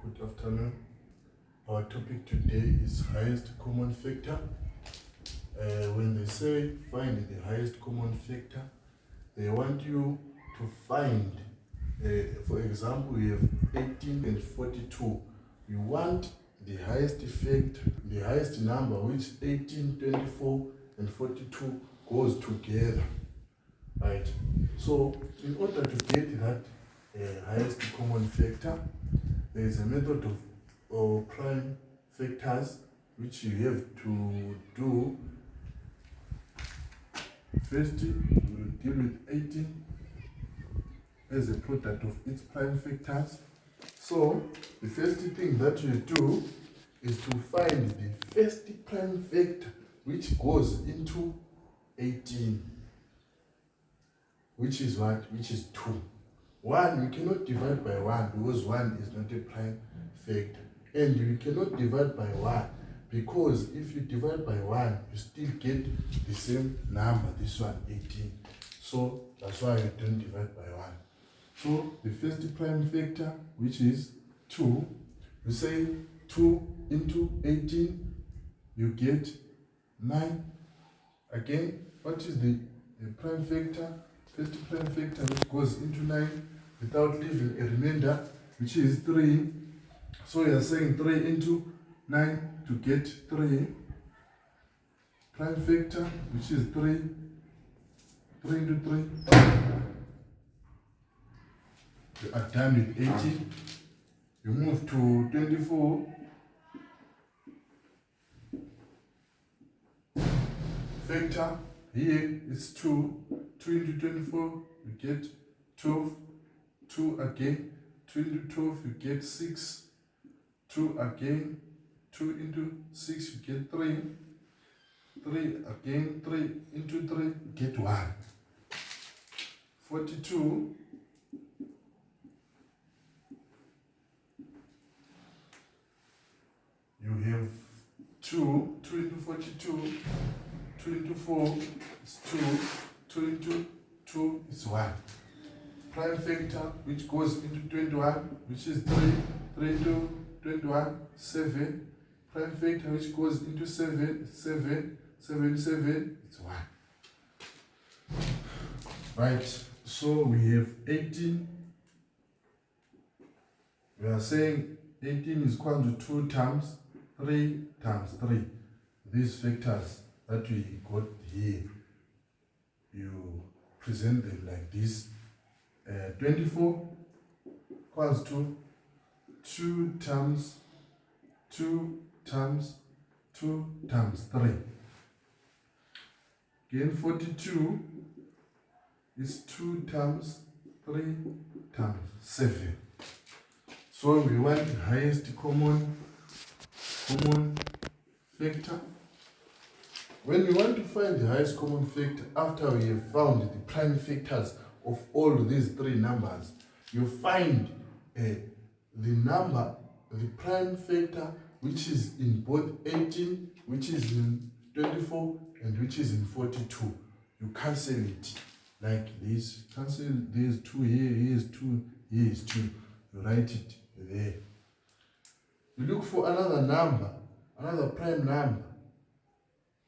Good afternoon. Our topic today is highest common factor. When they say find the highest common factor, they want you to find, for example, we have 18 and 42. You want the highest effect, the highest number, which 18, 24, and 42 goes together, right? So in order to get that highest common factor, there is a method of prime factors which you have to do. First, we will deal with 18 as a product of its prime factors. So the first thing that you do is to find the first prime factor which goes into 18, which is what? Which is 2. 1, you cannot divide by 1 because 1 is not a prime factor. And you cannot divide by 1 because if you divide by 1, you still get the same number, this one, 18. So that's why you don't divide by 1. So the first prime factor, which is 2, you say 2 into 18, you get 9. Again, what is the prime factor? First prime factor which goes into 9 without leaving a remainder, which is 3. So you are saying 3 into 9 to get 3. Prime factor, which is 3. 3 into 3. You are done with 18. You move to 24. Factor, here is 2. 2 into 24, you get 12. 2 again. 2 into 12, you get 6. 2 again. 2 into 6, you get 3. 3 again. 3 into 3, you get 1. 42. You have 2. 2 into 42. 2 into 4 is 2. 2 into 2 is 1. Prime factor which goes into 21, which is 3. 3 into 21, 7. Prime factor which goes into 7, 7. 7, 7, it's 1. Right, so we have 18. We are saying 18 is equal to 2 times 3 times 3. These factors that we got here, you present them like this. 24 equals to 2 times 2 times 2 times 3. Again, 42 is 2 times 3 times 7. So we want the highest common factor. When we want to find the highest common factor after we have found the prime factors of all these 3 numbers, you find the prime factor which is in both 18, which is in 24, and which is in 42. You cancel it like this. Cancel these 2 here, here is 2, here is 2. You write it there. You look for another number, another prime number,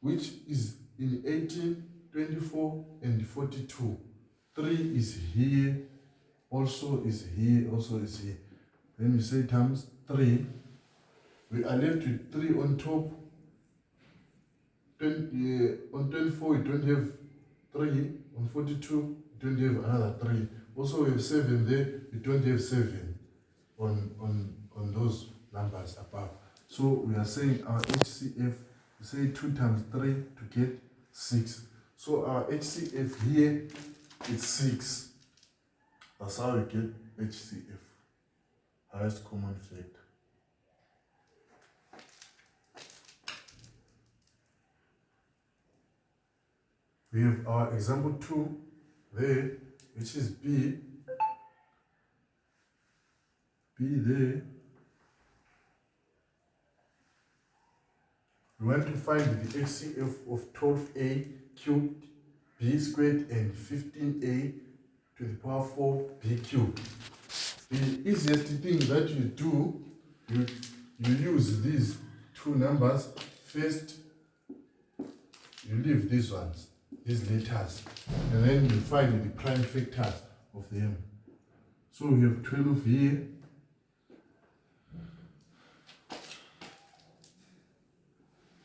which is in 18, 24, and 42. 3 is here, also is here, also is here. Then you say times 3. We are left with 3 on top. On 24, we don't have 3. On 42, we don't have another 3. Also, we have 7 there. We don't have 7 on those numbers above. So we are saying our HCF, we say 2 times 3 to get 6. So our HCF here is 6. That's how we get HCF, highest common factor. We have our example 2 there, which is B. B there. We want to find the HCF of 12a cubed b squared and 15a to the power 4 b cubed. The easiest thing that you do you use these two numbers. First, you leave these ones, these letters, and then you find the prime factors of them. So we have 12 here.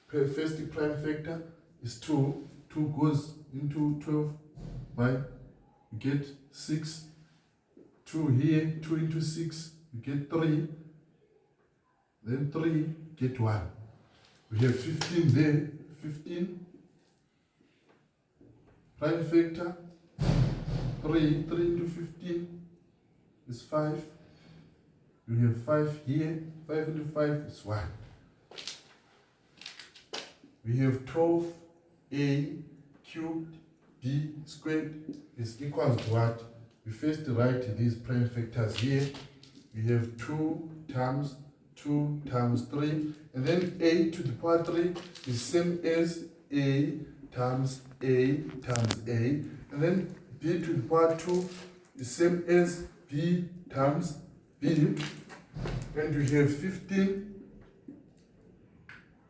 First prime factor is 2. 2 goes into 12 by, you get 6. 2 here, 2 into 6, you get 3. Then 3, get 1. We have 15 there. 15 prime factor, 3 into 15 is 5. We have 5 here. 5 into 5 is 1. We have 12a cubed b squared is equal to what? We first write these prime factors here. We have 2 times 2 times 3, and then a to the power 3 is same as a times a times a, and then b to the power 2 is same as b times b, and we have 15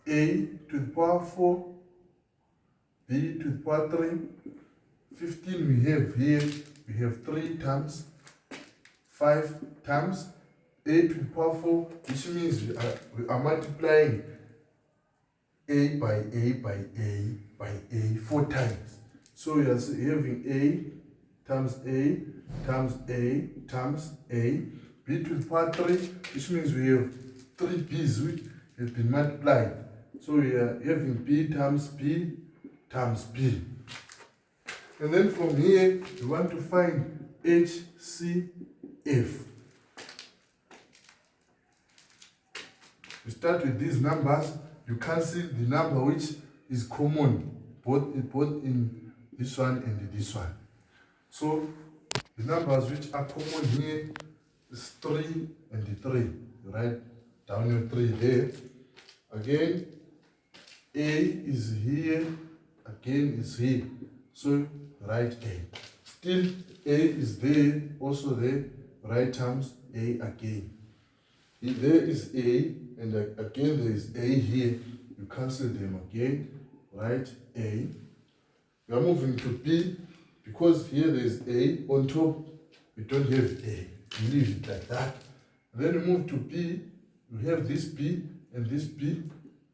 a to the power 4, b to the power 3. 15 we have here, we have 3 times 5 times a to the power 4, which means we are multiplying a by a by a by a 4 times. So we are having a times a times a times a, b to the power 3, which means we have 3 b's which have been multiplied. So we are having b times b times b. And then from here, we want to find HCF. You start with these numbers, you cancel the number which is common, both in this one and this one. So the numbers which are common here is 3 and 3. You write down your 3 there. Again, A is here, again is here. So write A. Still A is there, also there, right times A again. If there is A, and again there is A here, you cancel them again, write A. We are moving to B, because here there is A on top, we don't have A. You leave it like that. And then we move to B, we have this B and this B,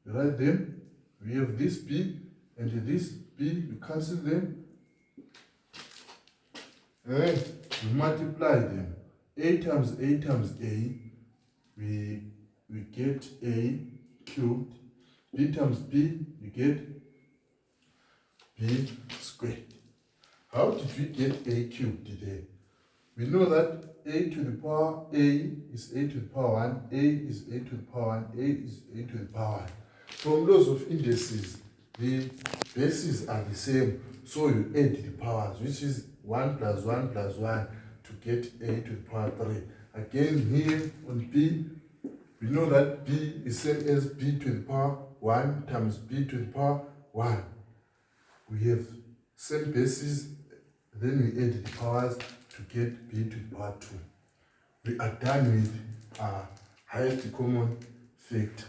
you write them. We have this B and this B, you cancel them. And we multiply them. A times A times A, we get A cubed. B times B, we get B squared. How did we get A cubed there? We know that A to the power A is A to the power 1, A is A to the power 1, A is A to the power 1. From laws of indices, the bases are the same, so you add the powers, which is 1 plus 1 plus 1 to get A to the power 3. Again, here on B, we know that B is same as B to the power 1 times B to the power 1. We have same bases, then we add the powers to get B to the power 2. We are done with highest common factor.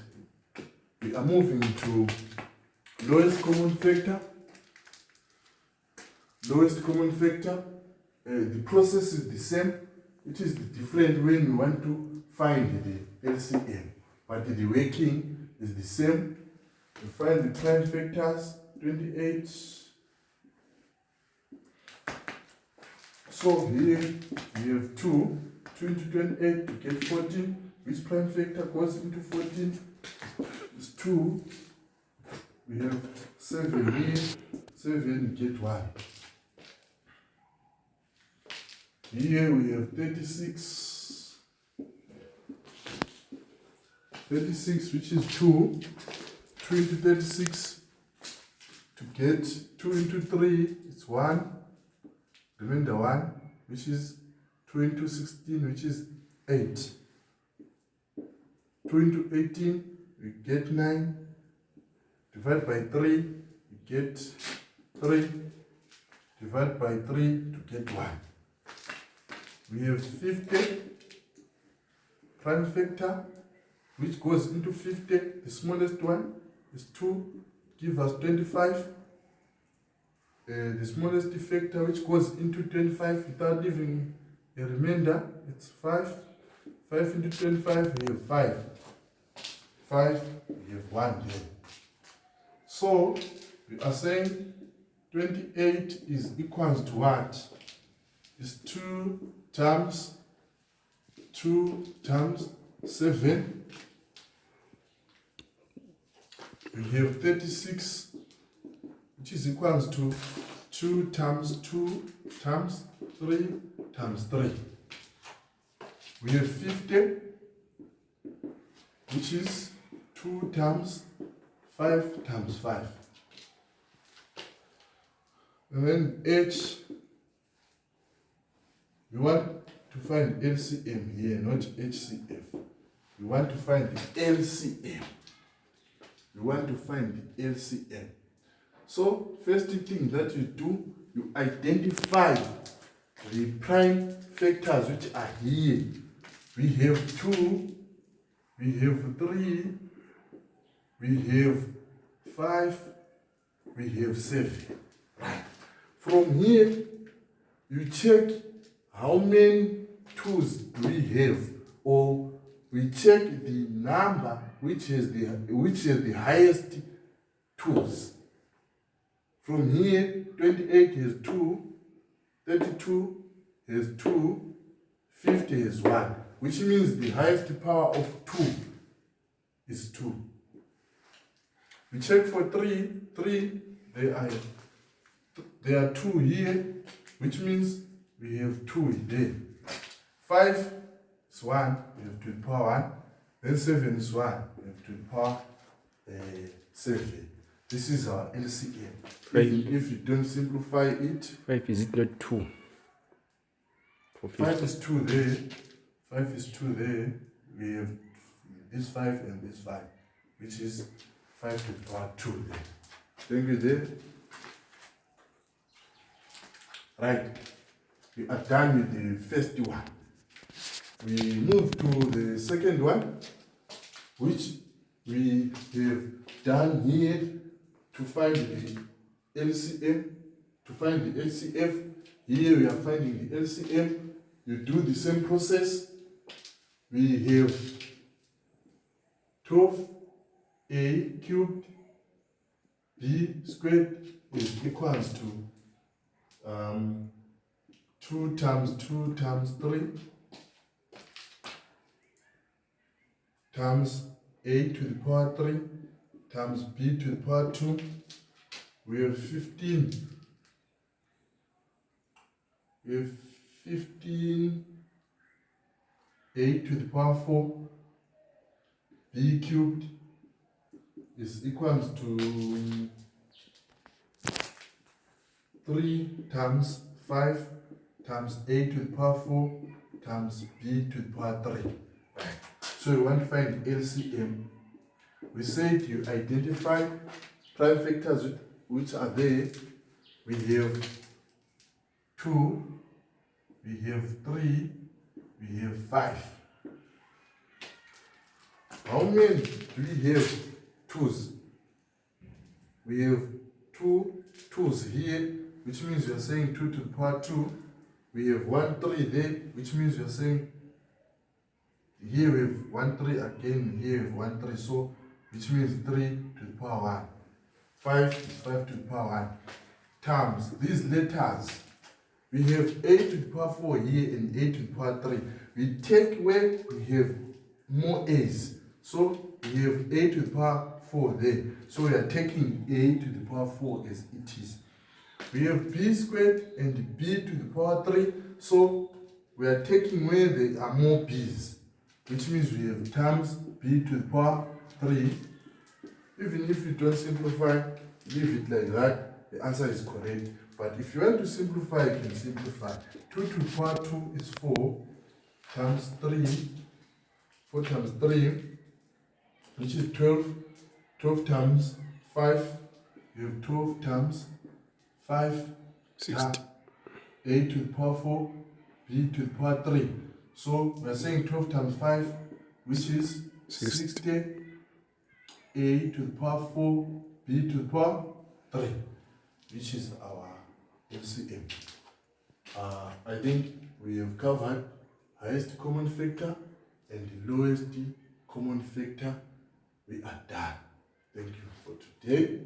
We are moving to lowest common factor. Lowest common factor, the process is the same. It is different when we want to find the LCM, but the working is the same. We find the prime factors, 28. So here we have 2 into 28 to get 14. Which prime factor goes into 14? It's 2. We have 7 here. 7, get 1. Here we have 36. 36, which is 2. 2 into 36 to get 2 into 3, it's 1. Remainder 1, which is 2 into 16, which is 8. 2 into 18, we get 9. Divide by 3, we get 3. Divide by 3 to get 1. We have 50 prime factor. which goes into 50, the smallest one is 2, give us 25. The smallest factor which goes into 25 without leaving a remainder, it's 5. 5 into 25, we have 5. 5, we have 1 there. So, we are saying 28 is equals to what? It's 2 times 7. We have 36, which is equals to 2 times 2 times 3 times 3. We have 50, which is 2 times 5 times 5. And then H, we want to find LCM here, not HCF. We want to find the LCM. We want to find the LCM. So, first thing that you do, you identify the prime factors which are here. We have 2, we have 3, we have 5, we have 7. Right. From here, you check how many 2's do we have, or we check the number which is the highest 2's. From here, 28 has 2, 32 has 2, 50 has 1, which means the highest power of 2 is 2. We check for 3, there are 2 here, which means we have 2 there. 5 is 1, we have 2 to the power 1. Then 7 is 1, we have 2 to the power 7. This is our LCM. Even if you don't simplify it. 5 is it not 2? 5 is 2 there. 5 is 2 there. We have this 5 and this 5, which is 5 to the power 2 there. Thank you there. Right. We are done with the first one. We move to the second one, which we have done here to find the LCM, to find the LCF. Here we are finding the LCM. You do the same process. We have 12a cubed b squared is equals to 2 times 2 times 3 times a to the power 3 times b to the power 2. We have 15. We have 15 a to the power 4 b cubed is equals to 3 times 5 times a to the power 4 times b to the power 3. Right. So we want to find LCM. We said you identify prime factors which are there. We have 2, we have 3, we have 5. How many do we have 2's? We have 2 2's here, which means we are saying 2 to the power 2. We have 1 3 there, which means we are saying here we have 1 3 again, here we have 1 3, so which means 3 to the power 1. 5 is 5 to the power 1. Times these letters, we have a to the power 4 here and a to the power 3. We take where we have more a's, so we have a to the power 4 there. So we are taking a to the power 4 as it is. We have b squared and b to the power 3, so we are taking where there are more b's, which means we have times b to the power 3. Even if you don't simplify, leave it like that, the answer is correct. But if you want to simplify, you can simplify. 2 to the power 2 is 4 times 3, 4 times 3, which is 12. 12 times 5, you have 12 times 5, 60. a to the power 4, b to the power 3. So we are saying 12 times 5, which is 60, a to the power 4, b to the power 3, which is our LCM. I think we have covered highest common factor and the lowest common factor. We are done. Thank you for today.